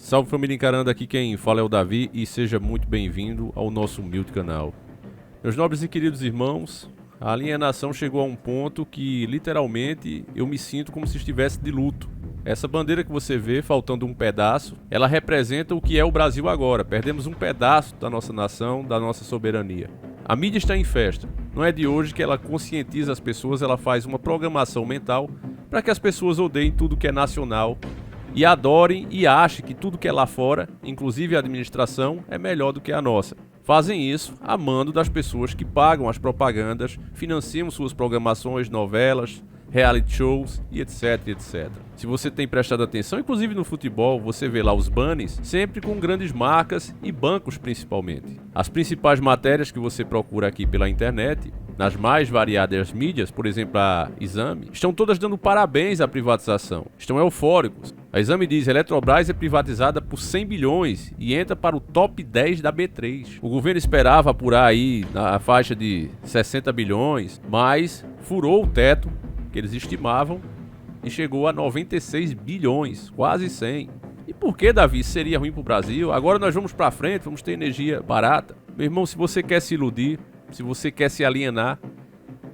Salve família Encarando, aqui quem fala é o Davi e seja muito bem-vindo ao nosso humilde canal. Meus nobres e queridos irmãos, a alienação chegou a um ponto que literalmente eu me sinto como se estivesse de luto. Essa bandeira que você vê faltando um pedaço, ela representa o que é o Brasil agora. Perdemos um pedaço da nossa nação, da nossa soberania. A mídia está em festa. Não é de hoje que ela conscientiza as pessoas, ela faz uma programação mental para que as pessoas odeiem tudo que é nacional e adorem e achem que tudo que é lá fora, inclusive a administração, é melhor do que a nossa. Fazem isso a mando das pessoas que pagam as propagandas, financiam suas programações, novelas, reality shows e etc, etc. Se você tem prestado atenção, inclusive no futebol, você vê lá os banners, sempre com grandes marcas e bancos principalmente. As principais matérias que você procura aqui pela internet, nas mais variadas mídias, por exemplo a Exame, estão todas dando parabéns à privatização. Estão eufóricos. A Exame diz: Eletrobras é privatizada por 100 bilhões e entra para o top 10 da B3. O governo esperava apurar aí na faixa de 60 bilhões, mas furou o teto que eles estimavam e chegou a 96 bilhões, quase 100. E por que, Davi, isso seria ruim para o Brasil? Agora nós vamos para frente, vamos ter energia barata. Meu irmão, se você quer se iludir, se você quer se alienar,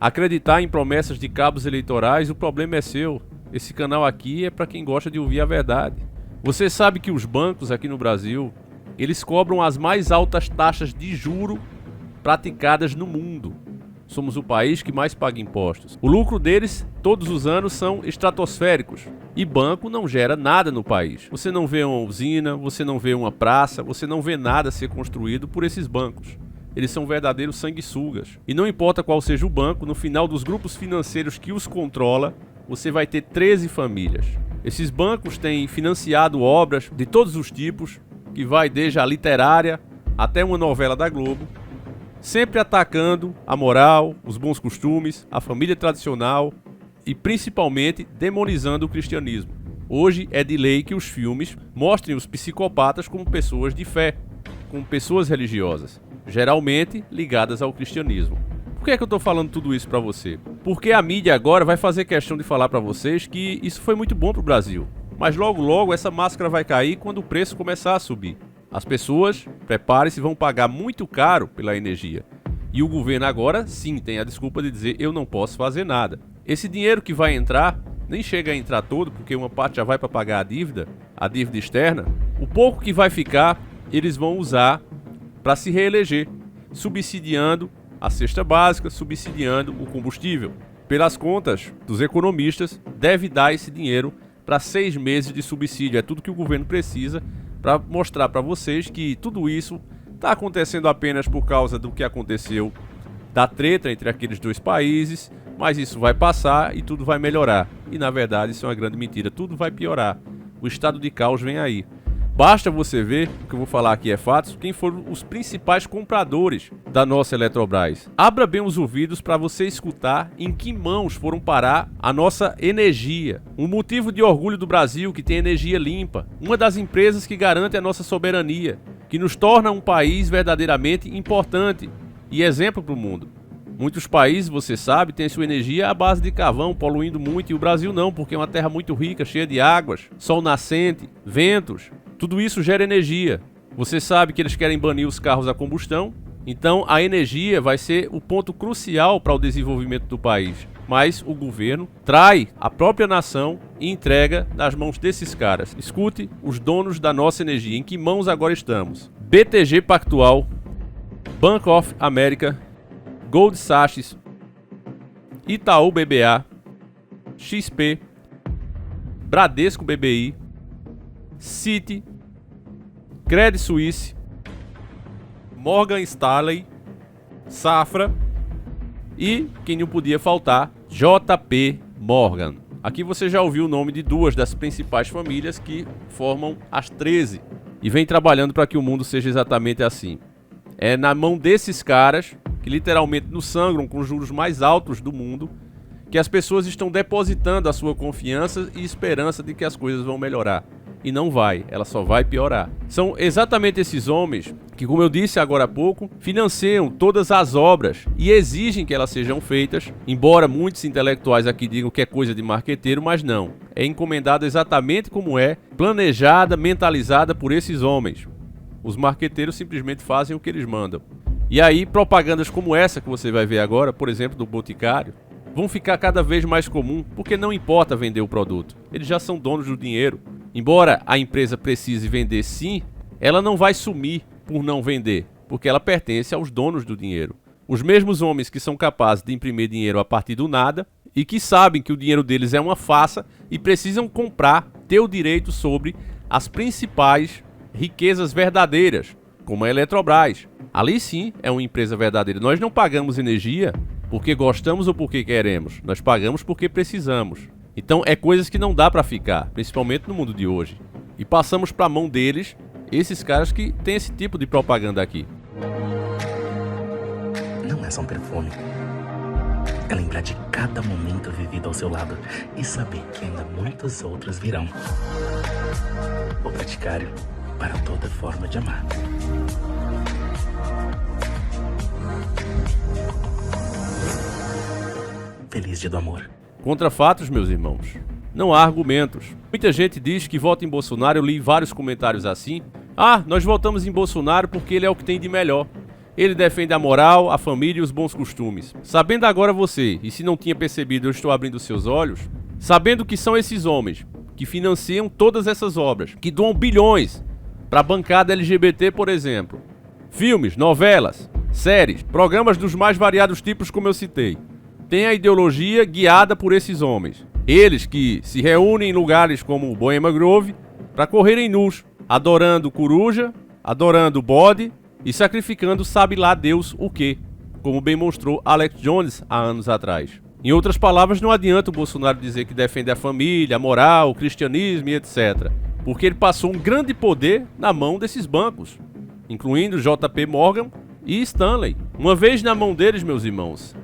acreditar em promessas de cabos eleitorais, o problema é seu. Esse canal aqui é para quem gosta de ouvir a verdade. Você sabe que os bancos aqui no Brasil, eles cobram as mais altas taxas de juro praticadas no mundo. Somos o país que mais paga impostos. O lucro deles, todos os anos, são estratosféricos. E banco não gera nada no país. Você não vê uma usina, você não vê uma praça, você não vê nada ser construído por esses bancos. Eles são verdadeiros sanguessugas. E não importa qual seja o banco, no final dos grupos financeiros que os controla, você vai ter 13 famílias. Esses bancos têm financiado obras de todos os tipos, que vai desde a literária até uma novela da Globo, sempre atacando a moral, os bons costumes, a família tradicional e principalmente demonizando o cristianismo. Hoje é de lei que os filmes mostrem os psicopatas como pessoas de fé, como pessoas religiosas, geralmente ligadas ao cristianismo. Por que é que eu estou falando tudo isso para você? Porque a mídia agora vai fazer questão de falar para vocês que isso foi muito bom para o Brasil. Mas logo logo essa máscara vai cair quando o preço começar a subir. As pessoas, preparem-se, vão pagar muito caro pela energia. E o governo agora, sim, tem a desculpa de dizer: eu não posso fazer nada. Esse dinheiro que vai entrar, nem chega a entrar todo, porque uma parte já vai para pagar a dívida externa. O pouco que vai ficar, eles vão usar para se reeleger, subsidiando a cesta básica, subsidiando o combustível. Pelas contas dos economistas, deve dar esse dinheiro para 6 meses de subsídio. É tudo que o governo precisa para mostrar para vocês que tudo isso está acontecendo apenas por causa do que aconteceu, da treta entre aqueles dois países, mas isso vai passar e tudo vai melhorar. E na verdade isso é uma grande mentira, tudo vai piorar. O estado de caos vem aí. Basta você ver, o que eu vou falar aqui é fatos, quem foram os principais compradores da nossa Eletrobras. Abra bem os ouvidos para você escutar em que mãos foram parar a nossa energia. Um motivo de orgulho do Brasil, que tem energia limpa. Uma das empresas que garante a nossa soberania, que nos torna um país verdadeiramente importante e exemplo para o mundo. Muitos países, você sabe, têm sua energia à base de carvão, poluindo muito, e o Brasil não, porque é uma terra muito rica, cheia de águas, sol nascente, ventos. Tudo isso gera energia. Você sabe que eles querem banir os carros a combustão, então a energia vai ser o ponto crucial para o desenvolvimento do país. Mas o governo trai a própria nação e entrega nas mãos desses caras. Escute os donos da nossa energia. Em que mãos agora estamos? BTG Pactual, Bank of America, Gold Sachs, Itaú BBA, XP, Bradesco BBI, Citi, Credit Suisse, Morgan Stanley, Safra e, quem não podia faltar, JP Morgan. Aqui você já ouviu o nome de duas das principais famílias que formam as 13 e vem trabalhando para que o mundo seja exatamente assim. É na mão desses caras, que literalmente nos sangram com os juros mais altos do mundo, que as pessoas estão depositando a sua confiança e esperança de que as coisas vão melhorar. E não vai, ela só vai piorar. São exatamente esses homens que, como eu disse agora há pouco, financiam todas as obras e exigem que elas sejam feitas, embora muitos intelectuais aqui digam que é coisa de marqueteiro, mas não. É encomendada exatamente como é, planejada, mentalizada por esses homens. Os marqueteiros simplesmente fazem o que eles mandam. E aí, propagandas como essa que você vai ver agora, por exemplo, do Boticário, vão ficar cada vez mais comum, porque não importa vender o produto. Eles já são donos do dinheiro. Embora a empresa precise vender sim, ela não vai sumir por não vender, porque ela pertence aos donos do dinheiro. Os mesmos homens que são capazes de imprimir dinheiro a partir do nada e que sabem que o dinheiro deles é uma farsa e precisam comprar, ter o direito sobre as principais riquezas verdadeiras, como a Eletrobras. Ali sim é uma empresa verdadeira. Nós não pagamos energia porque gostamos ou porque queremos. Nós pagamos porque precisamos. Então é coisas que não dá para ficar, principalmente no mundo de hoje. E passamos para a mão deles, esses caras que têm esse tipo de propaganda aqui. Não é só um perfume. É lembrar de cada momento vivido ao seu lado e saber que ainda muitos outros virão. O Boticário para toda forma de amar. Feliz Dia do Amor. Contra fatos, meus irmãos, não há argumentos. Muita gente diz que vota em Bolsonaro, eu li vários comentários assim. Ah, nós votamos em Bolsonaro porque ele é o que tem de melhor. Ele defende a moral, a família e os bons costumes. Sabendo agora você, e se não tinha percebido, eu estou abrindo seus olhos, sabendo que são esses homens que financiam todas essas obras, que doam bilhões para a bancada LGBT, por exemplo. Filmes, novelas, séries, programas dos mais variados tipos, como eu citei. Tem a ideologia guiada por esses homens. Eles que se reúnem em lugares como Bohemian Grove para correrem nus, adorando coruja, adorando bode e sacrificando sabe lá Deus o quê, como bem mostrou Alex Jones há anos atrás. Em outras palavras, não adianta o Bolsonaro dizer que defende a família, a moral, o cristianismo e etc. Porque ele passou um grande poder na mão desses bancos, incluindo JP Morgan e Stanley. Uma vez na mão deles, meus irmãos,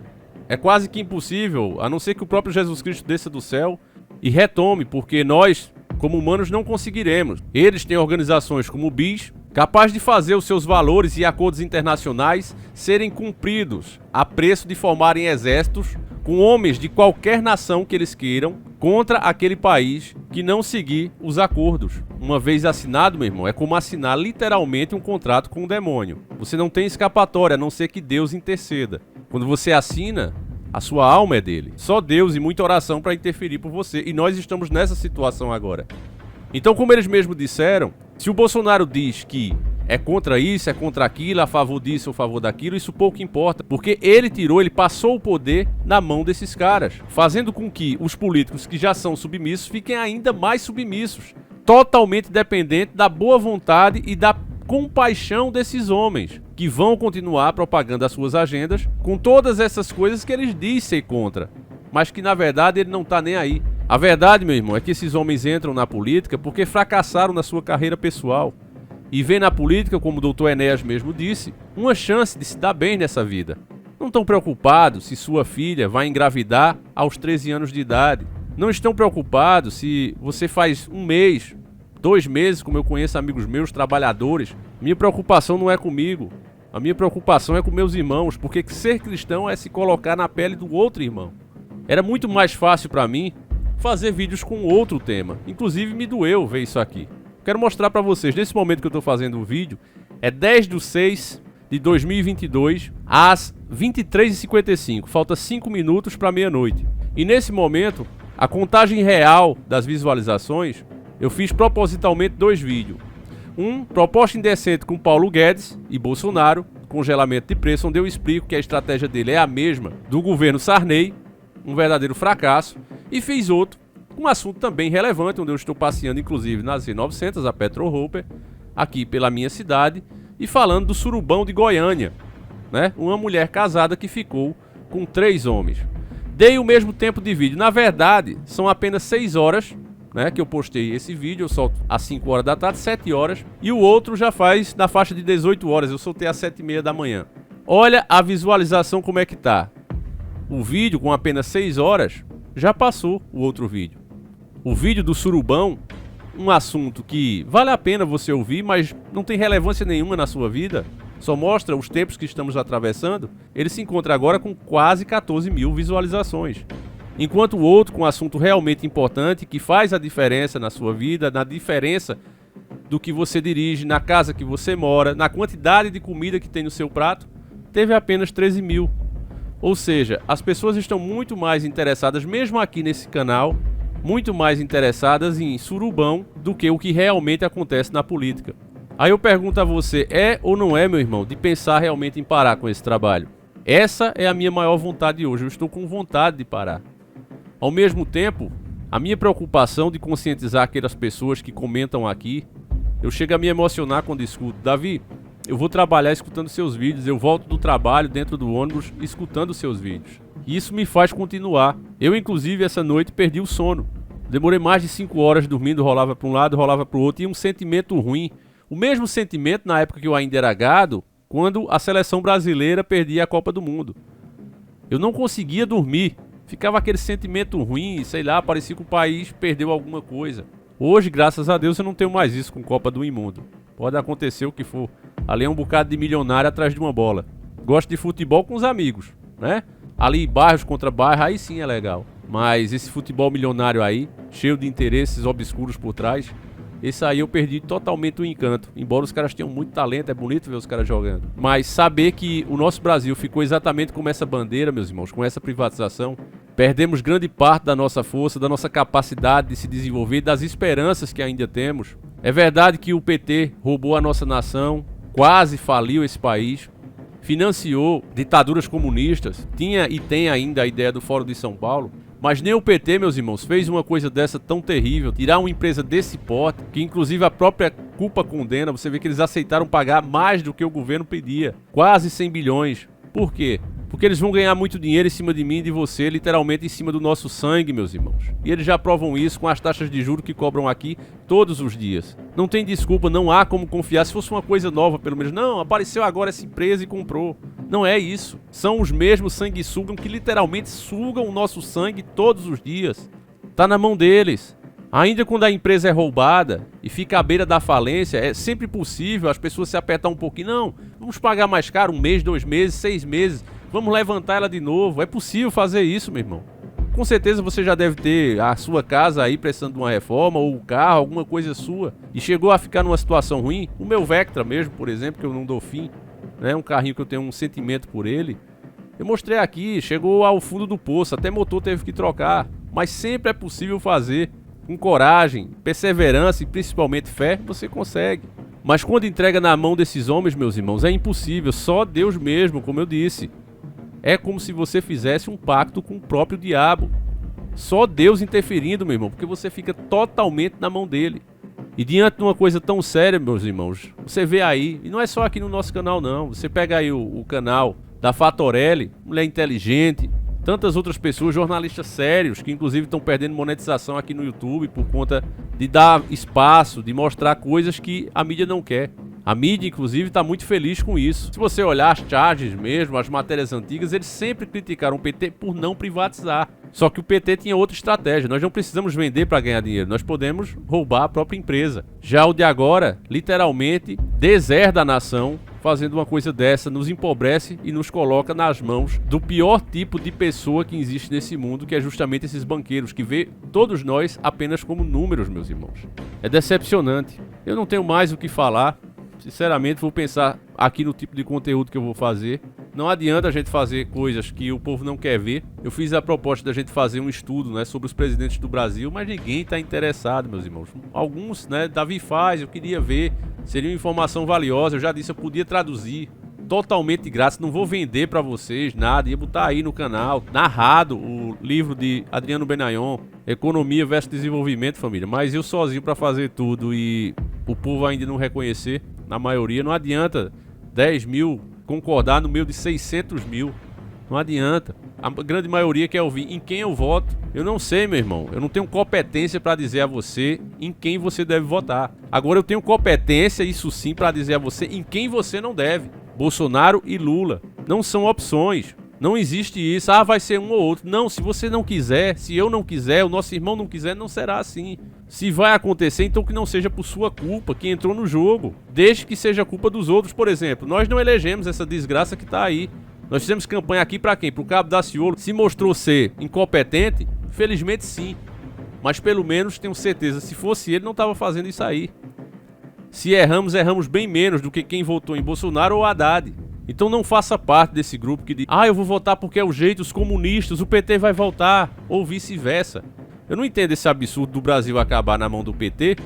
é quase que impossível, a não ser que o próprio Jesus Cristo desça do céu e retome, porque nós, como humanos, não conseguiremos. Eles têm organizações como o BIS, capaz de fazer os seus valores e acordos internacionais serem cumpridos a preço de formarem exércitos com homens de qualquer nação que eles queiram contra aquele país que não seguir os acordos. Uma vez assinado, meu irmão, é como assinar literalmente um contrato com o demônio. Você não tem escapatória, a não ser que Deus interceda. Quando você assina, a sua alma é dele. Só Deus e muita oração para interferir por você. E nós estamos nessa situação agora. Então, como eles mesmos disseram, se o Bolsonaro diz que é contra isso, é contra aquilo, a favor disso ou a favor daquilo, isso pouco importa. Porque ele passou o poder na mão desses caras, fazendo com que os políticos que já são submissos fiquem ainda mais submissos. Totalmente dependente da boa vontade e da compaixão desses homens, que vão continuar propagando as suas agendas com todas essas coisas que eles dizem ser contra, mas que na verdade ele não está nem aí. A verdade, meu irmão, é que esses homens entram na política porque fracassaram na sua carreira pessoal e veem na política, como o Dr. Enéas mesmo disse, uma chance de se dar bem nessa vida. Não estão preocupados se sua filha vai engravidar aos 13 anos de idade. Não estão preocupados se você faz um mês, 2 meses, como eu conheço amigos meus, trabalhadores. Minha preocupação não é comigo. A minha preocupação é com meus irmãos, porque ser cristão é se colocar na pele do outro irmão. Era muito mais fácil para mim fazer vídeos com outro tema. Inclusive me doeu ver isso aqui. Quero mostrar para vocês, nesse momento que eu estou fazendo o vídeo, é 10/6/2022, às 23h55. Falta 5 minutos para meia-noite. E nesse momento, a contagem real das visualizações, eu fiz propositalmente 2 vídeos. Um, proposta indecente com Paulo Guedes e Bolsonaro, congelamento de preço, onde eu explico que a estratégia dele é a mesma do governo Sarney, um verdadeiro fracasso. E fiz outro, um assunto também relevante, onde eu estou passeando inclusive na Z900, a Petrol Hopper, aqui pela minha cidade, e falando do surubão de Goiânia, né? Uma mulher casada que ficou com 3 homens. Dei o mesmo tempo de vídeo. Na verdade, são apenas 6 horas, né, que eu postei esse vídeo. Eu solto às 5 horas da tarde, 7 horas. E o outro já faz na faixa de 18 horas. Eu soltei às 7h30 da manhã. Olha a visualização como é que tá. O vídeo com apenas 6 horas já passou o outro vídeo. O vídeo do surubão, um assunto que vale a pena você ouvir, mas não tem relevância nenhuma na sua vida, só mostra os tempos que estamos atravessando, ele se encontra agora com quase 14 mil visualizações. Enquanto o outro, com um assunto realmente importante, que faz a diferença na sua vida, na diferença do que você dirige, na casa que você mora, na quantidade de comida que tem no seu prato, teve apenas 13 mil. Ou seja, as pessoas estão muito mais interessadas, mesmo aqui nesse canal, muito mais interessadas em surubão do que o que realmente acontece na política. Aí eu pergunto a você, é ou não é, meu irmão, de pensar realmente em parar com esse trabalho? Essa é a minha maior vontade hoje, eu estou com vontade de parar. Ao mesmo tempo, a minha preocupação de conscientizar aquelas pessoas que comentam aqui, eu chego a me emocionar quando escuto. Davi, eu vou trabalhar escutando seus vídeos, eu volto do trabalho dentro do ônibus escutando seus vídeos. E isso me faz continuar. Eu, inclusive, essa noite perdi o sono. Demorei mais de 5 horas dormindo, rolava para um lado, rolava para o outro, e um sentimento ruim. O mesmo sentimento na época que eu ainda era gado, quando a seleção brasileira perdia a Copa do Mundo. Eu não conseguia dormir. Ficava aquele sentimento ruim, sei lá, parecia que o país perdeu alguma coisa. Hoje, graças a Deus, eu não tenho mais isso com Copa do Imundo. Pode acontecer o que for. Ali é um bocado de milionário atrás de uma bola. Gosto de futebol com os amigos, né? Ali bairros contra bairros, aí sim é legal. Mas esse futebol milionário aí, cheio de interesses obscuros por trás, esse aí eu perdi totalmente o encanto. Embora os caras tenham muito talento, é bonito ver os caras jogando. Mas saber que o nosso Brasil ficou exatamente com essa bandeira, meus irmãos, com essa privatização, perdemos grande parte da nossa força, da nossa capacidade de se desenvolver, das esperanças que ainda temos. É verdade que o PT roubou a nossa nação, quase faliu esse país, financiou ditaduras comunistas, tinha e tem ainda a ideia do Fórum de São Paulo, mas nem o PT, meus irmãos, fez uma coisa dessa tão terrível, tirar uma empresa desse porte, que inclusive a própria culpa condena. Você vê que eles aceitaram pagar mais do que o governo pedia, quase 100 bilhões. Por quê? Porque eles vão ganhar muito dinheiro em cima de mim e de você, literalmente em cima do nosso sangue, meus irmãos. E eles já provam isso com as taxas de juros que cobram aqui todos os dias. Não tem desculpa, não há como confiar. Se fosse uma coisa nova, pelo menos, não, apareceu agora essa empresa e comprou. Não é isso. São os mesmos sanguesugam que literalmente sugam o nosso sangue todos os dias. Tá na mão deles. Ainda quando a empresa é roubada e fica à beira da falência, é sempre possível as pessoas se apertar um pouquinho. Não, vamos pagar mais caro, 1 mês, 2 meses, 6 meses. Vamos levantar ela de novo. É possível fazer isso, meu irmão. Com certeza você já deve ter a sua casa aí precisando de uma reforma, ou o carro, alguma coisa sua, e chegou a ficar numa situação ruim. O meu Vectra mesmo, por exemplo, que eu não dou fim, né? Um carrinho que eu tenho um sentimento por ele. Eu mostrei aqui, chegou ao fundo do poço, até motor teve que trocar. Mas sempre é possível fazer. Com coragem, perseverança e principalmente fé, você consegue. Mas quando entrega na mão desses homens, meus irmãos, é impossível. Só Deus mesmo, como eu disse. É como se você fizesse um pacto com o próprio diabo. Só Deus interferindo, meu irmão, porque você fica totalmente na mão dele. E diante de uma coisa tão séria, meus irmãos, você vê aí, e não é só aqui no nosso canal não, você pega aí o canal da Fatorelli, mulher inteligente, tantas outras pessoas, jornalistas sérios, que inclusive estão perdendo monetização aqui no YouTube por conta de dar espaço, de mostrar coisas que a mídia não quer. A mídia, inclusive, está muito feliz com isso. Se você olhar as charges mesmo, as matérias antigas, eles sempre criticaram o PT por não privatizar. Só que o PT tinha outra estratégia. Nós não precisamos vender para ganhar dinheiro, nós podemos roubar a própria empresa. Já o de agora, literalmente, deserda a nação, fazendo uma coisa dessa, nos empobrece e nos coloca nas mãos do pior tipo de pessoa que existe nesse mundo, que é justamente esses banqueiros, que vê todos nós apenas como números, meus irmãos. É decepcionante. Eu não tenho mais o que falar. Sinceramente, vou pensar aqui no tipo de conteúdo que eu vou fazer. Não adianta a gente fazer coisas que o povo não quer ver. Eu fiz a proposta da gente fazer um estudo, né, sobre os presidentes do Brasil, mas ninguém está interessado, meus irmãos. Alguns, né, Davi faz, eu queria ver. Seria uma informação valiosa, eu já disse, eu podia traduzir totalmente de graça, não vou vender para vocês nada, ia botar aí no canal, narrado, o livro de Adriano Benayon, Economia versus Desenvolvimento, família. Mas eu sozinho para fazer tudo e o povo ainda não reconhecer, na maioria, não adianta 10 mil concordar no meio de 600 mil, não adianta. A grande maioria quer ouvir em quem eu voto. Eu não sei, meu irmão, eu não tenho competência para dizer a você em quem você deve votar. Agora eu tenho competência, isso sim, para dizer a você em quem você não deve. Bolsonaro e Lula não são opções. Não existe isso, vai ser um ou outro. Não, se você não quiser, se eu não quiser, o nosso irmão não quiser, não será assim. Se vai acontecer, então que não seja por sua culpa, que entrou no jogo. Deixe que seja culpa dos outros, por exemplo. Nós não elegemos essa desgraça que tá aí. Nós fizemos campanha aqui pra quem? Pro Cabo Daciolo. Se mostrou ser incompetente? Felizmente sim. Mas pelo menos tenho certeza, se fosse ele, não tava fazendo isso aí. Se erramos, erramos bem menos do que quem votou em Bolsonaro ou Haddad. Então não faça parte desse grupo que diz: eu vou votar porque é o jeito, os comunistas, o PT vai voltar, ou vice-versa. Eu não entendo esse absurdo do Brasil acabar na mão do PT,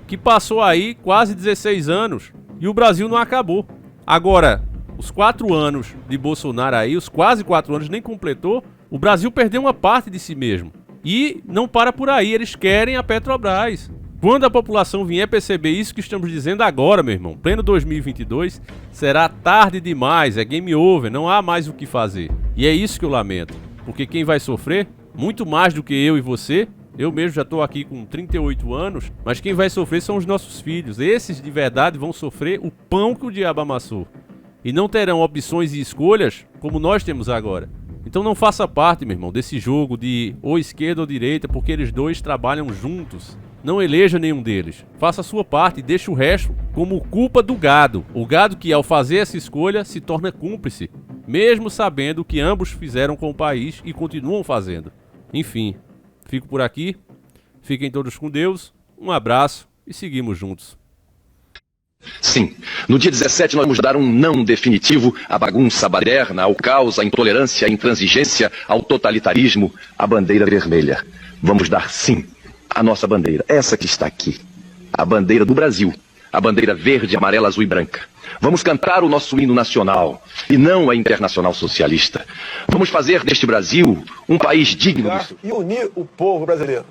que passou aí quase 16 anos e o Brasil não acabou. Agora, os 4 anos de Bolsonaro aí, os quase 4 anos nem completou, o Brasil perdeu uma parte de si mesmo. E não para por aí, eles querem a Petrobras. Quando a população vier perceber isso que estamos dizendo agora, meu irmão, pleno 2022, será tarde demais, é game over, não há mais o que fazer. E é isso que eu lamento, porque quem vai sofrer, muito mais do que eu e você, eu mesmo já estou aqui com 38 anos, mas quem vai sofrer são os nossos filhos. Esses de verdade vão sofrer o pão que o diabo amassou. E não terão opções e escolhas como nós temos agora. Então não faça parte, meu irmão, desse jogo de ou esquerda ou direita, porque eles dois trabalham juntos. Não eleja nenhum deles. Faça a sua parte e deixe o resto como culpa do gado. O gado que, ao fazer essa escolha, se torna cúmplice, mesmo sabendo que ambos fizeram com o país e continuam fazendo. Enfim, fico por aqui. Fiquem todos com Deus. Um abraço e seguimos juntos. Sim, no dia 17 nós vamos dar um não definitivo à bagunça baderna, ao caos, à intolerância, à intransigência, ao totalitarismo, à bandeira vermelha. Vamos dar sim a nossa bandeira, essa que está aqui, a bandeira do Brasil, a bandeira verde, amarela, azul e branca. Vamos cantar o nosso hino nacional e não a internacional socialista. Vamos fazer deste Brasil um país digno e unir o povo brasileiro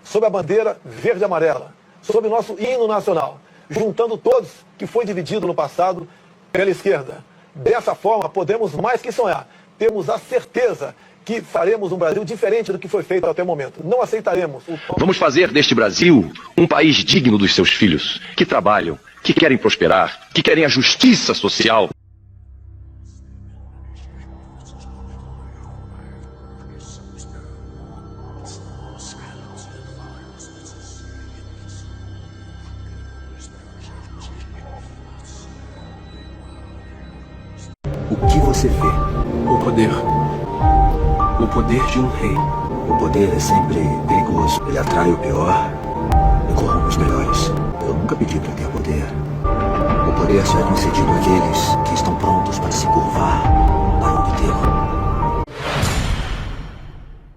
sob a bandeira verde e amarela, sob o nosso hino nacional, juntando todos que foi dividido no passado pela esquerda. Dessa forma, podemos mais que sonhar. Temos a certeza que faremos um Brasil diferente do que foi feito até o momento. Não aceitaremos Vamos fazer deste Brasil um país digno dos seus filhos, que trabalham, que querem prosperar, que querem a justiça social. O que você vê? O poder. O poder de um rei. O poder é sempre perigoso. Ele atrai o pior e corrompe os melhores. Eu nunca pedi para ter poder. O poder só é concedido àqueles que estão prontos para se curvar para obtê-lo.